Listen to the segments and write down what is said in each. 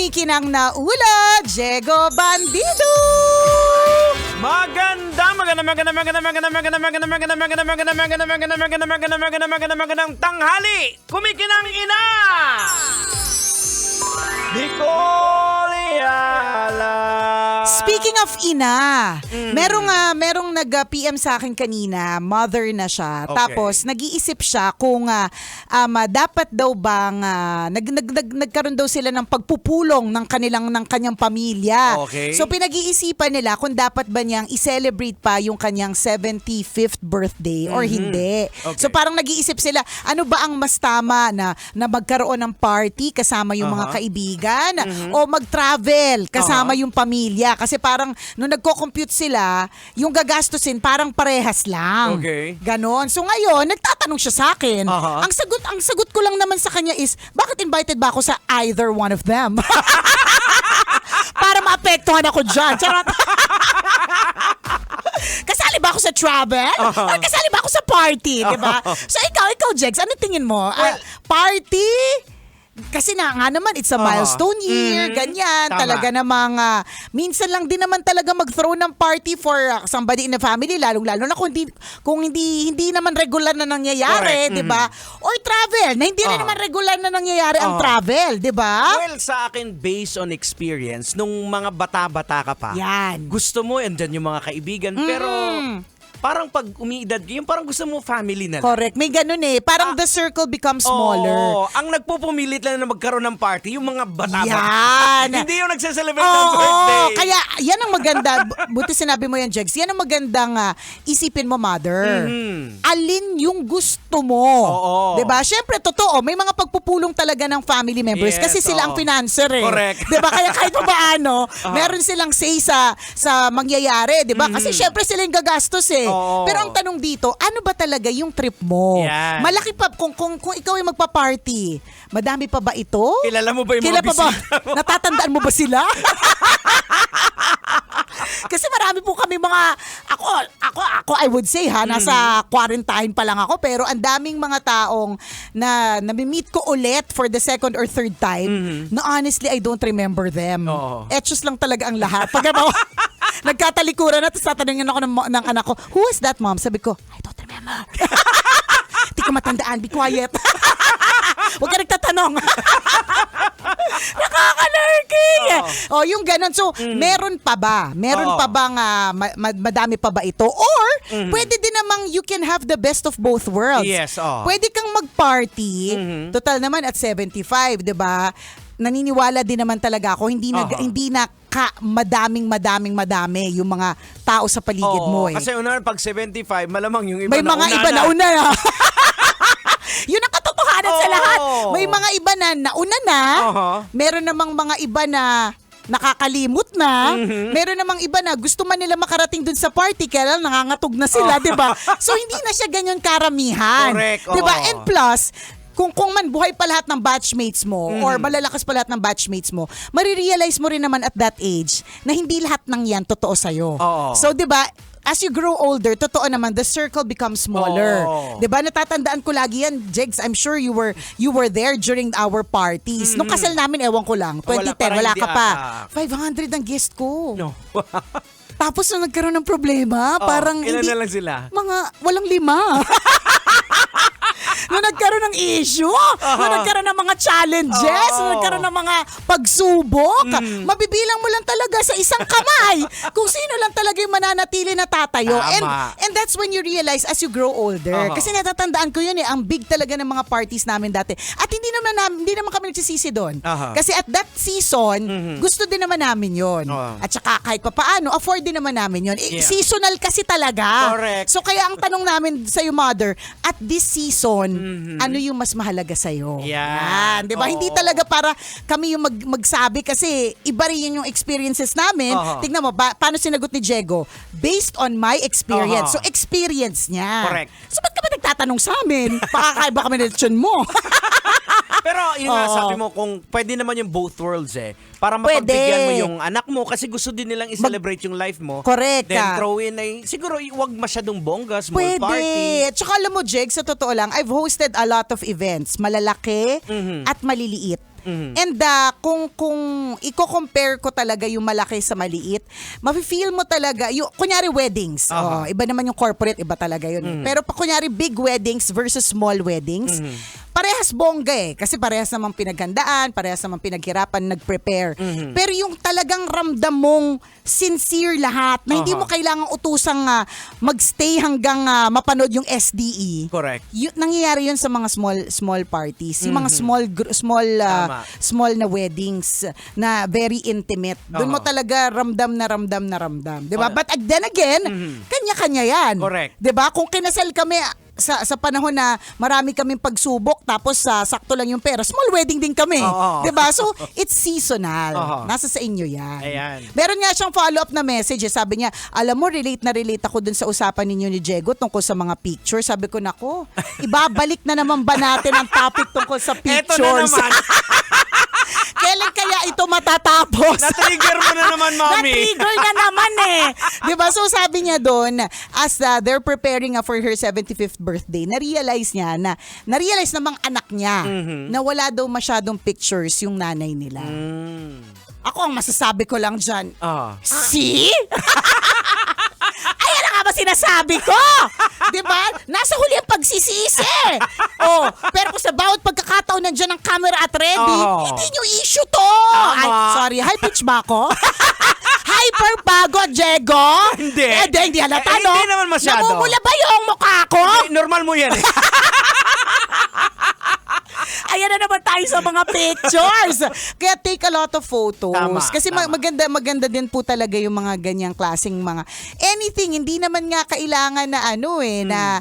kumikinang na ula, Diego Bandido! Magandang tanghali! Kumikinang ina! Speaking of ina, merong nag-PM sa akin kanina, mother na siya. Okay. Tapos nag-iisip siya kung dapat daw bang nagkaroon daw sila ng pagpupulong ng kanyang pamilya. Okay. So pinag-iisipan nila kung dapat ba niyang i-celebrate pa yung kanyang 75th birthday or hindi. Okay. So parang nag-iisip sila, ano ba ang mas tama na magkaroon ng party kasama yung mga kaibigan o mag-travel kasama yung pamilya. Kasi parang nung nagko-compute sila, yung gagastusin parang parehas lang. Okay. Ganon. So ngayon, nagtatanong siya sa akin. Ang sagot ko lang naman sa kanya is, bakit invited ba ako sa either one of them? Para maapektuhan ako dyan. Charot. Kasali ba ako sa travel? Or kasali ba ako sa party? Diba? So ikaw, Jex, ano tingin mo? Party? Kasi nga naman, it's a milestone year, ganyan. Tama. Talaga namang, minsan lang din naman talaga mag-throw ng party for somebody in the family, lalong-lalo na kung hindi naman regular na nangyayari, di ba? Or travel, na hindi rin naman regular na nangyayari ang travel, di ba? Well, sa akin, based on experience, nung mga bata-bata ka pa, Yan. gusto mo, andyan yung mga kaibigan, pero parang pag umiidad yung parang gusto mo family na lang. Correct. May ganun eh. Parang the circle becomes smaller. Oo. Ang nagpupumilit lang na magkaroon ng party, yung mga bata-bata. Yan. Hindi yung nagse-celebrate ng birthday. Kaya yan ang maganda. Buti sinabi mo yan, Jex. Yan ang magandang isipin mo, mother. Alin yung gusto mo. Oo. Diba? Siyempre, totoo. May mga pagpupulong talaga ng family members Yes, kasi sila ang oo. financer eh. Correct. Diba? Kaya kahit pa paano, meron silang say sa mangyayari. Diba? Kasi siyempre sila yung gagastos eh. Oo. Pero ang tanong dito, ano ba talaga yung trip mo? Yan. Malaki pa, kung ikaw ay magpa-party, madami pa ba ito? Kilala mo ba yung Kilala mga pa ba? bisita mo? Natatandaan mo ba sila? Kasi marami po kami ako I would say nasa quarantine pa lang ako, pero ang daming mga taong na nami-meet ko ulit for the second or third time, na honestly I don't remember them. Oo. Etchos lang talaga ang lahat. Pag nagkatalikuran na, tapos tatanungin ako ng anak ko, who is that, mom? Sabi ko, I don't remember. Di ko matandaan, be quiet. Huwag ka nagtatanong. Nakaka-lurking. Yung ganun. So, meron pa ba? Meron pa bang madami pa ba ito? Or, pwede din namang you can have the best of both worlds. Yes, Pwede kang mag-party. Total naman at 75, di ba? Naniniwala din naman talaga ako, hindi na madaming yung mga tao sa paligid mo eh. Kasi una, pag 75, malamang yung iba May mga iba na una na. Yun ang katotohanan sa lahat. May mga iba na nauna na. Meron namang mga iba na nakakalimot na. Meron namang iba na gusto man nila makarating dun sa party kaya lang nangangatog na sila, di ba? So hindi na siya ganyan karamihan. Correct. Di ba? And plus, kung man buhay pa lahat ng batchmates mo or malalakas pa lahat ng batchmates mo, marirealize mo rin naman at that age na hindi lahat ng yan totoo sa'yo. So, di ba, as you grow older, totoo naman, the circle becomes smaller. Di ba? Natatandaan ko lagi yan, Jegs, I'm sure you were there during our parties. Nung kasal namin, ewan ko lang, 2010, wala ka pa. 500 ang guest ko. No. Tapos nung nagkaroon ng problema, parang ilan hindi, na lang sila? walang 5. Nung nagkaroon ng issue, nung nagkaroon ng mga challenges, nung nagkaroon ng mga pagsubok, mabibilang mo lang talaga sa isang kamay kung sino lang talaga yung mananatili na tatayo. Tama. And that's when you realize as you grow older. Kasi natatandaan ko yun ang big talaga ng mga parties namin dati. At hindi naman kami nagsisisi doon. Kasi at that season, gusto din naman namin yun. At saka kahit papaano, afford din naman namin yun. Seasonal kasi talaga. Correct. So kaya ang tanong namin sa iyo, mother, at this season, ano yung mas mahalaga sa iyo? Yan. 'Di ba? Hindi talaga para kami yung magsabi kasi iba rin yung experiences namin. Tingnan mo, paano sinagot ni Diego? Based on my experience. So experience niya. Correct. So ba't ka ba nagtatanong sa amin? Pakakaiba kami ng lechon mo. Pero yun nga, sabi mo, kung pwede naman yung both worlds para mapagbigyan mo yung anak mo kasi gusto din nilang i-celebrate yung life mo. Correct. Then throw in siguro wag masyadong bongga, small Pwede. party. Tsaka alam mo, Jeg, sa totoo lang, I've hosted a lot of events. Malalaki at maliliit. And kung i-compare ko talaga yung malaki sa maliit, mafe-feel mo talaga, kunyari weddings, iba naman yung corporate, iba talaga yun. Pero kunyari big weddings versus small weddings, parehas bongga kasi parehas namang pinaghandaan, parehas namang pinaghirapan, nag-prepare. Pero yung talagang ramdam mong sincere lahat, na hindi mo kailangang utusang magstay hanggang mapanood yung SDE. Correct. Nangyayari yun sa mga small parties, yung mga small na weddings na very intimate. Doon mo talaga ramdam na ramdam. 'Di ba? But then again, kanya-kanya yan. Correct. 'Di ba? Kung kinasal kami sa panahon na marami kaming pagsubok tapos sakto lang yung pera, small wedding din kami. 'Di ba? So it's seasonal. Nasa sa inyo 'yan. Ayan. Meron nga siyang follow-up na message. Sabi niya, alam mo, relate ako dun sa usapan ninyo ni Diego tungkol sa mga pictures. Sabi ko, nako, ibabalik na naman ba natin ang topic tungkol sa pictures? Eto na naman. Kailan kaya ito matatapos? Na-trigger mo na naman, Mami. Na-trigger na naman Diba? So sabi niya doon, as they're preparing for her 75th birthday, na-realize namang anak niya na wala daw masyadong pictures yung nanay nila. Ako ang masasabi ko lang dyan, see? Ayan na nga ba sinasabi ko? Diba? Nasa huli ang pagsisisi. Pero kung sa bawat pagkakataon nandiyan ang camera at ready, hindi nyo issue to. Ay, sorry, high pitch ba ako? Hyper bago, Diego? Hindi. Hindi halata, no? Hindi naman masyado. Namumula ba yung mukha ko? Normal mo yan Ayan na naman tayo sa mga pictures. Kaya take a lot of photos. Tama, Kasi tama. maganda din po talaga yung mga ganyang klaseng mga anything. Hindi naman nga kailangan na na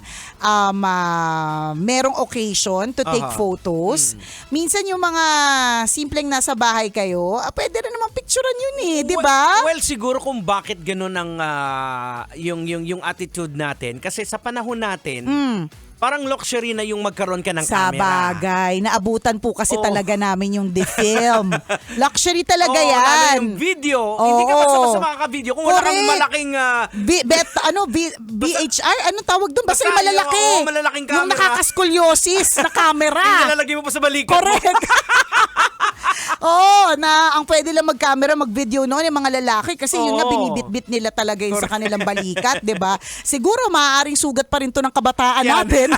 merong occasion to take photos. Minsan yung mga simpleng nasa bahay kayo, pwede rin naman picturean yun di ba? Well, siguro kung bakit ganun ang yung attitude natin. Kasi sa panahon natin, parang luxury na yung magkaroon ka ng Sa camera. bagay. Naabutan po kasi talaga namin yung film. Luxury talaga yan. Lalo yung video. Hindi ka basta makaka-video. Kung wala kang Correct. malaking... VHR? Anong tawag doon? Basta yung malalaki. Malalaking camera. Yung nakakaskolyosis na camera. Yung nalalagay mo pa sa balikat Correct. Na ang pwede lang mag-camera, mag-video noon yung mga lalaki kasi yun nga binibit-bit nila talaga yung sa kanilang balikat, 'di ba? Siguro maaaring sugat pa rin to ng kabataan natin.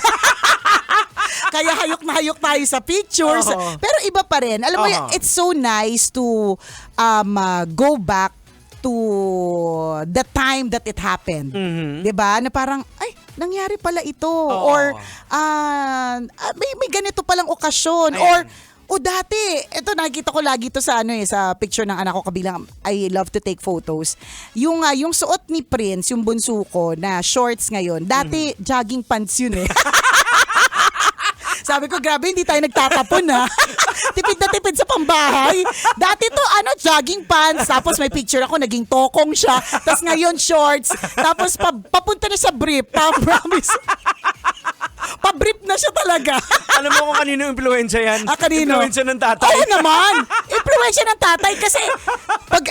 Kaya hayok tayo sa pictures. Pero iba pa rin. Alam mo, it's so nice to go back to the time that it happened. 'Di ba? Na parang ay nangyari pala ito or may ganito palang okasyon. Ayan. O dati, ito nakikita ko lagi to sa sa picture ng anak ko kabilang I love to take photos. Yung suot ni Prince, yung bunso ko na shorts ngayon. Dati jogging pants yun Sabi ko, grabe, hindi tayo nagtatapon Tipid na tipid sa pambahay. Dati to, jogging pants. Tapos may picture ako, naging tokong siya. Tapos ngayon, shorts. Tapos papunta na sa brief. Promise. Pa-brief na siya talaga. Alam mo kung kanino influensya yan? Kanino? Influensya ng tatay. Oo naman. Influensya ng tatay kasi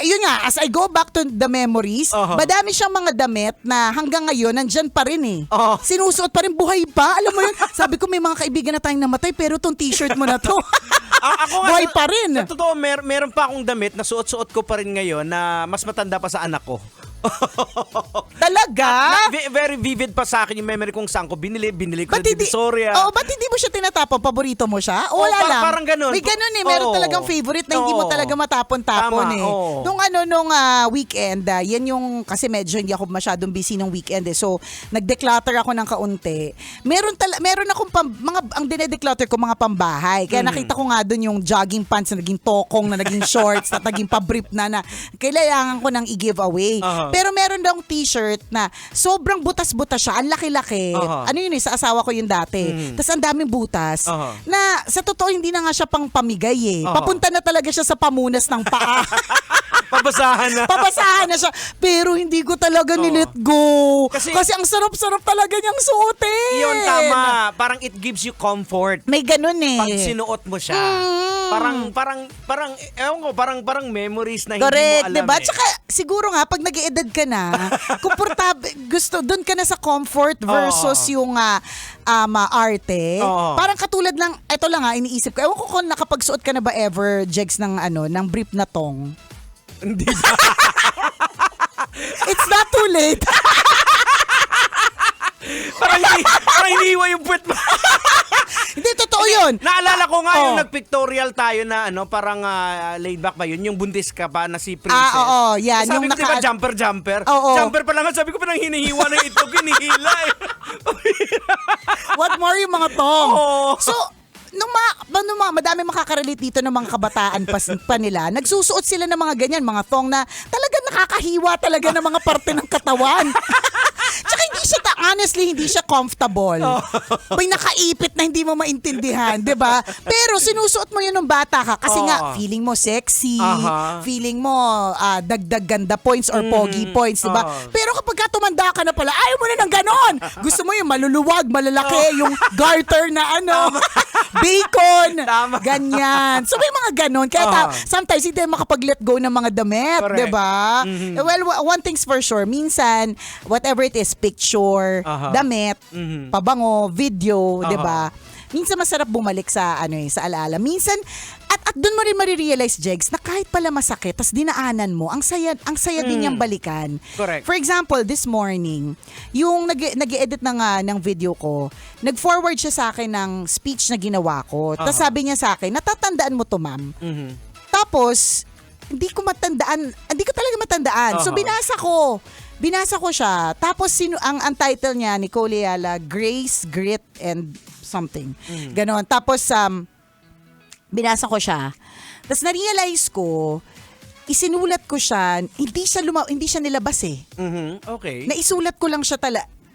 yun nga, as I go back to the memories, madami siyang mga damit na hanggang ngayon nandyan pa rin Sinusuot pa rin, buhay pa. Alam mo yun, sabi ko may mga kaibigan na tayong namatay pero tong t-shirt mo na to. Ako nga, buhay pa rin. Sa totoo, meron pa akong damit na suot-suot ko pa rin ngayon na mas matanda pa sa anak ko. Talaga? Very vivid pa sa akin yung memory kung saan ko binili ko sa Divisoria. Ba't hindi mo siya tinatapon? Paborito mo siya? O wala lang? Parang ganun. May ganun meron talagang favorite na hindi mo talaga matapon-tapon Tama, Nung weekend, yan yung, kasi medyo hindi ako masyadong busy nung weekend So, nag-declutter ako ng kaunti. Meron akong ang dinedeclutter ko mga pambahay. Kaya nakita ko nga dun yung jogging pants na naging tokong, na naging shorts, na naging pa-brief na kailangan ko nang i-giveaway. Pero meron daw t-shirt na sobrang butas-butas siya, ang laki-laki. Ano yun sa asawa ko yung dati. Tapos ang daming butas. Na sa totoo hindi na nga siya pang pamigay Papunta na talaga siya sa pamunas ng paa. Pabasahan na siya. Pero hindi ko talaga nilet go. Kasi ang sarap-sarap talaga niyang suotin. Yun, tama. Parang it gives you comfort. May ganun Pag sinuot mo siya. ewan ko, parang memories na hindi correct, mo alam diba? eh. Tsaka siguro nga, pag nag-edad ka na, komportable, doon ka na sa comfort versus yung arte. Parang katulad lang, eto lang iniisip ko. Ewan ko kung nakapagsuot ka na ba ever, Jegs, ng brief na tong. Hindi ba? It's not too late. parang hiniwa yung puwet mo. Hindi, totoo yun. Naalala ko nga yung nag-pictorial tayo na parang laid back ba yun? Yung buntis ka pa na si Princess. Oo, yan. Sabi yung ko, diba, jumper? Oo. Jumper pa lang. Sabi ko, parang hinihiwa ng ito, hinihila eh. What more yung mga tong? Oo. So, nung madami makakarelate dito ng mga kabataan pa nila, nagsusuot sila ng mga ganyan, mga thong na talagang nakakahiwa talaga ng mga parte ng katawan. Tsaka honestly, hindi siya comfortable. May nakaipit na hindi mo maintindihan, di ba? Pero sinusuot mo yun nung bata ka kasi nga, feeling mo sexy, feeling mo dagdag ganda points or pogi points, di ba? Pero kapag tumanda ka na pala, ayaw mo na ng ganon. Gusto mo yung maluluwag, malalaki, yung garter na bacon, ganyan. So may mga ganon. Kaya sometimes hindi makapag-let go ng mga damit, di ba? Well, one thing's for sure, minsan, whatever it is, picture, damit, pabango, video, 'di ba? Minsan masarap bumalik sa sa alaala. Minsan at doon mo rin marirealize, Jegs, na kahit pala masakit, tas dinaanan mo, ang saya din niyang balikan. Correct. For example, this morning, yung nag-edit ng video ko, nag-forward siya sa akin ng speech na ginawa ko. Tapos sabi niya sa akin, natatandaan mo to, ma'am. Tapos hindi ko talaga matandaan. So binasa ko siya. Tapos ang title niya, Nicole Ayala, Grace, Grit, and something. Ganon. Tapos binasa ko siya. Tapos na-realize ko, isinulat ko siya, hindi siya nilabas eh. Okay. Naisulat ko lang siya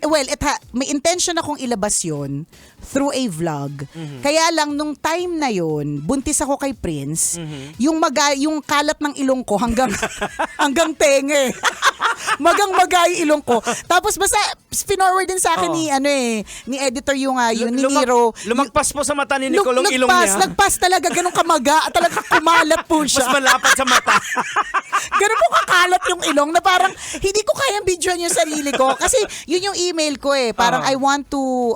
well, may intention akong ilabas yun through a vlog. Kaya lang, nung time na yun, buntis ako kay Prince, yung kalat ng ilong ko hanggang tenge. Magang-maga yung ilong ko. Tapos basta, pinorward din sa akin ni editor yung ni Nero. Lumagpas po sa mata ni Nicole yung ilong niya. Lagpas talaga, ganun kamaga. Talaga kumalat po siya. Mas malapat sa mata. Ganun po kakalat yung ilong na parang hindi ko kayang videoan yung sarili ko. Kasi yun yung email ko eh. Parang I want to,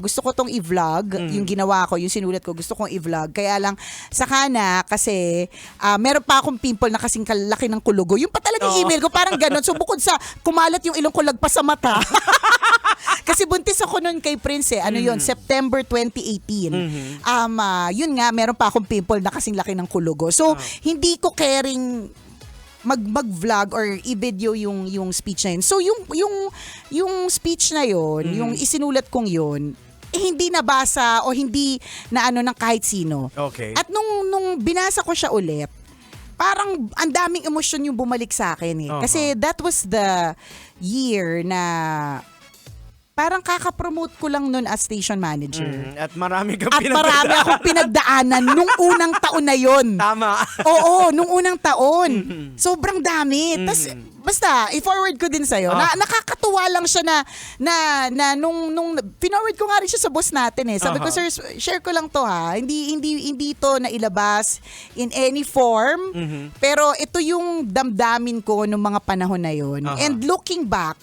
gusto ko tong i-vlog. Yung ginawa ko, yung sinulat ko, gusto kong i-vlog. Kaya lang, saka na, kasi meron pa akong pimple na kasing kalaki ng kulugo. Yung pa talaga yung email ko, parang ganun. So bukod sa kumalat yung ilong ko, lagpas sa mata. Kasi buntis ako nun kay Prince eh. Yun, September 2018. Yun nga, meron pa akong pimple na kasing laki ng kulugo. So, hindi ko caring mag-vlog or i-video yung speech na yun. So, yung speech na yun, yung isinulat kong yun, hindi nabasa o hindi na ng kahit sino. Okay. At nung binasa ko siya ulit, parang ang daming emosyon yung bumalik sa akin eh. Kasi that was the year na parang kaka-promote ko lang nun as station manager. At marami kang At marami akong pinagdaanan nung unang taon na yon. Tama. Oo, nung unang taon. Sobrang dami. Tas, basta, i-forward ko din sa'yo. Nakakatuwa lang siya na nung pinorward ko nga rin siya sa boss natin eh. Sabi ko, sir, share ko lang to ha. Hindi to nailabas in any form. Pero ito yung damdamin ko nung mga panahon na yon. And looking back,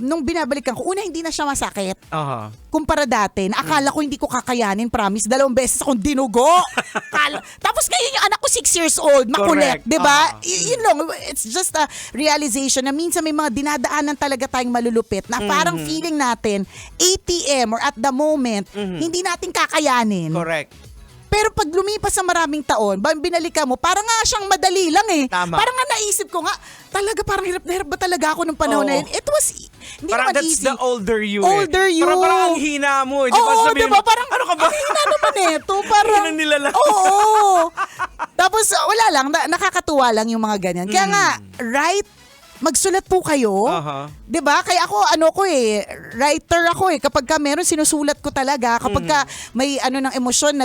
nung binabalikan ko, una hindi na siya masakit. Kumpara dati, na akala ko hindi ko kakayanin, promise, 2 beses akong dinugo. Tapos ngayon yung anak ko 6 years old, makulit, di ba? Yun lang, it's just a realization na minsan may mga dinadaanan talaga tayong malulupit na parang feeling natin, ATM or at the moment, hindi natin kakayanin. Correct. Pero pag lumipas sa maraming taon, binalikan mo, parang nga siyang madali lang eh. Tama. Parang nga naisip ko nga, talaga parang hirap na hirap ba talaga ako nung panahon na yun? It was, hindi parang naman that's easy. the older you Older you. Parang ang hina mo. Oo, diba? Parang, ano ka ba? ang hina naman eh. Parang, Hinang nilala. Oo. Tapos, wala lang, nakakatuwa lang yung mga ganyan. Kaya nga, right magsulat po kayo. Aha. 'Di ba? Kaya ako writer ako eh. Kapag ka meron sinusulat ko talaga, kapag ka may ng emosyon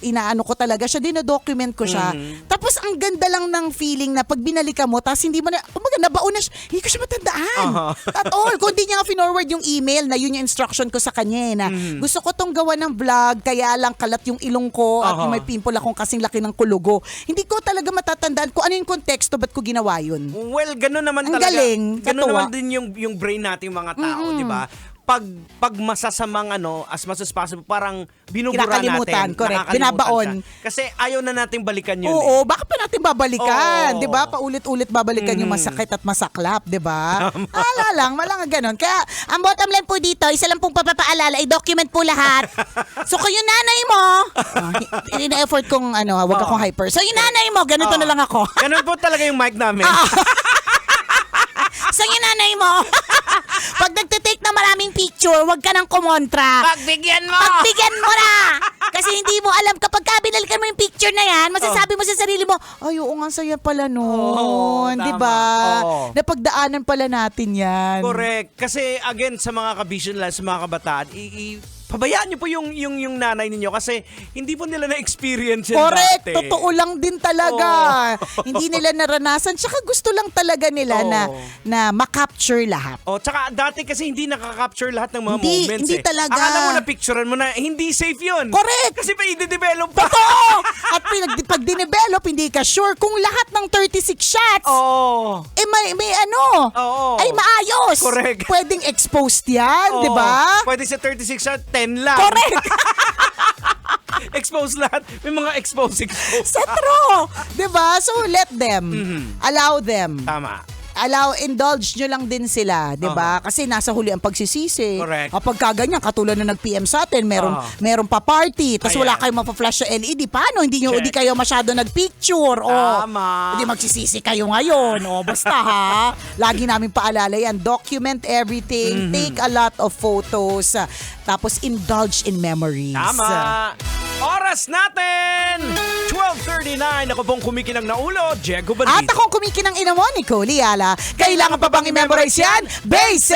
inaano ko talaga siya, dino-document ko siya. Tapos ang ganda lang ng feeling na pag binalikan mo, tapos hindi mo na, kumbaga nabaon na siya, hindi ko siya matandaan. At all, kung hindi niya nga forward yung email na yun yung instruction ko sa kanya na gusto ko tong gawa ng vlog, kaya lang kalat yung ilong ko at yung may pimple akong kasing laki ng kulugo. Hindi ko talaga matatandaan kung ano yung konteksto, ba't ko ginawa yun. Well, ganun naman Ang talaga. galing, Ganun katuwa. naman din yung brain nating mga tao, di ba? Pag masasamang as much as possible, parang binubura Kinakalimutan, natin. correct. Nakakalimutan Binabaon. siya. Kasi ayaw na nating balikan yun. Oo, bakit pa natin babalikan? Oo. 'Di ba? Paulit-ulit babalikan yung masakit at masaklap, 'di ba? Malang ganun. Kaya ang bottom line po dito, isa lang pong papapaalala, i-document po lahat. So kung yung nanay mo, ina-effort kong wag akong hyper. So yung nanay mo, ganito na lang ako. Ganun po talaga yung mic namin. So yung nanay mo, pag nagtitake na maraming picture, wag ka nang kumontra. Pagbigyan mo! Pagbigyan mo na! Kasi hindi mo alam, kapag binalikan mo yung picture na yan, masasabi mo sa sarili mo, ay, oo nga, saya pala noon. tama. Di ba? Oo. Napagdaanan pala natin yan. Correct. Kasi again, sa mga kabisyon lang, sa mga kabataan, pabayaan niyo po yung nanay ninyo kasi hindi po nila na-experience yan Correct. dati. Totoo lang din talaga. Hindi nila naranasan. Tsaka gusto lang talaga nila na makapture lahat. Tsaka dati kasi hindi nakaka-capture lahat ng mga Hindi, moments hindi talaga. Akala mo na picturean mo na, hindi safe yun. Correct. Kasi pa i-develop pa. Totoo! At pag dinevelop, hindi ka sure kung lahat ng 36 shots, may Oo. ay maayos. Correct. Pwedeng exposed yan, di ba? Pwede sa 36 shot, 10 lang. Correct. Expose lahat. May mga expose. Sa true. Di ba? So let them. Allow them. Tama. Indulge nyo lang din sila, 'di ba? Kasi nasa huli ang pagsisisi. Correct. Kapag kaganyan, katulad na nag-PM sa atin, meron pa party, tapos wala kayong mapa-flash sa LED, paano? Hindi kayo masyado nag-picture. Tama. Hindi magsisisi kayo ngayon. Basta ha. Lagi namin paalala yan. Document everything. Take a lot of photos. Tapos indulge in memories. Tama. Oras natin! 12:39. Ako pong kumikinang na ulo, Diego At Bandito. akong kumikinang ina mo, Nicole Ayala. Kailangan pa bang i-memorize yan? Basic!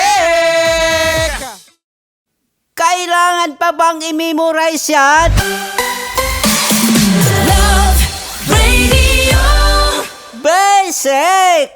Kailangan pa bang i-memorize yan? Love Radio. Basic!